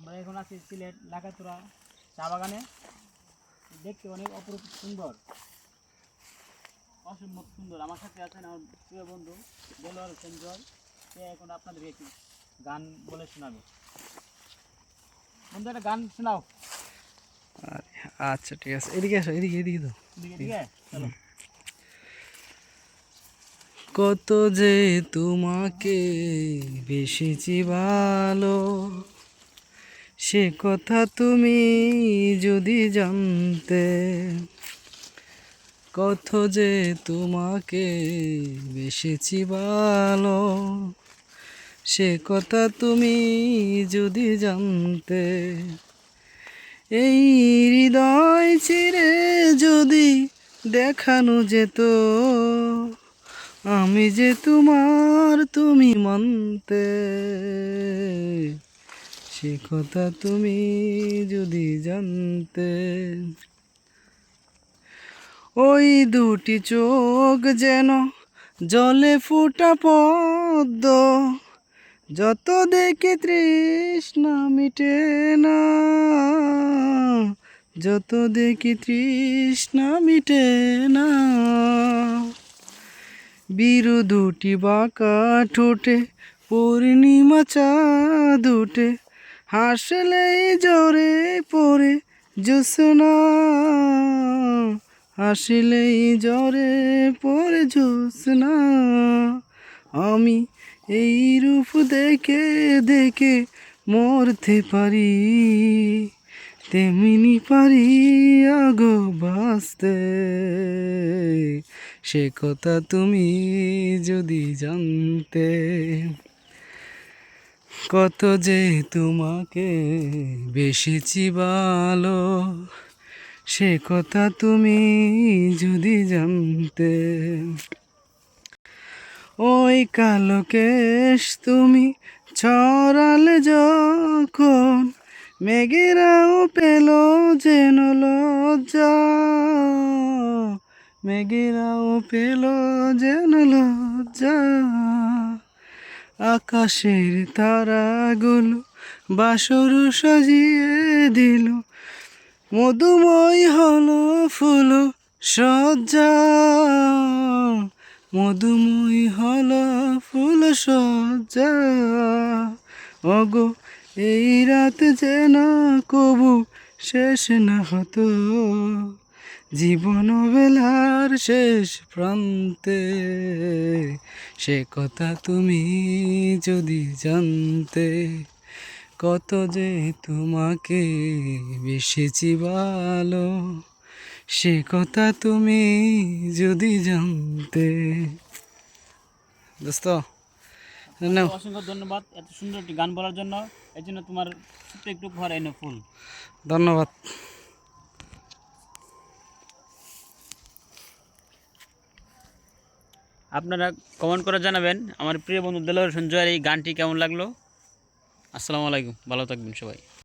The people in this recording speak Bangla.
আমরা এখন আছি সিলেট লাকাতুরা চা বাগানে। দেখতে অনেক অপরূপ সুন্দর, অসম্ভব সুন্দর। আমার সাথে আছেন আমার প্রিয় বন্ধু দেলোয়ার হোসেন জয়। সে এখন আপনাদেরকে একটি গান বলে শোনাবে। বন্ধু, একটা গান শোনাও। আচ্ছা ঠিক আছে, এদিকে আসো, এদিকে এদিকে তো। এদিকে চলো। কত যে তোমাকে বেশিছি ভালো, সে কথা তুমি যদি জানতে। কত যে তোমাকে বেশিছি ভালো, সে কথা তুমি যদি জানতে। এই হৃদয় চিরে যদি দেখানো যেত, আমি যে তোমার তুমি মানতে। সে কথা তুমি যদি জানতে। ওই দুটি চোখ যেন জলে ফোটা পদ্ম, যত দেখি তৃষ্ণা মিটে না, যত দেখি তৃষ্ণা মিটে না। বিরু দুটি বাঁকা ঠোঁটে পূর্ণিমা চাঁদ উঠে, হাসলেই জোরে পড়ে জ্যোৎস্না, হাসলেই জোরে পড়ে জ্যোৎস্না। আমি এই রূপ দেখে দেখে মরতে পারি, তেমনি পারি আগো বাঁচতে। সে কথা তুমি যদি জানতে। কত যে তোমাকে বেশিছি ভালো, সে কথা তুমি যদি জানতে। ওই কালো কেশ তুমি ছড়ালে যখন, মেঘেরাও পেল যেন লজ্জা, মেঘেরাও পেল যেন লজ্জা। আকাশের তারাগুলো বাসর সাজিয়ে দিল, মধুময় হলো ফুল সজ্জা, মধুময় হলো ফুল সজ্জা। ওগো এই রাত যেন কবু শেষ না হতো, জীবন বেলার শেষ প্রান্তে। সে কথা তুমি যদি জানতে। কত যে তোমাকে বেশিছি ভালো, সে কথা তুমি যদি জানতে। দোস্ত অসংখ্য ধন্যবাদ এত সুন্দর একটি গান বলার জন্য। এর জন্য তোমার ছোট্ট একটু উপহার এনে ফুল। ধন্যবাদ। আপনারা কমেন্ট করে জানাবেন আমার প্রিয় বন্ধু দেলোয়ার হোসেন জয়ের এই গানটি কেমন লাগলো। আসসালামু আলাইকুম, ভালো থাকবেন সবাই।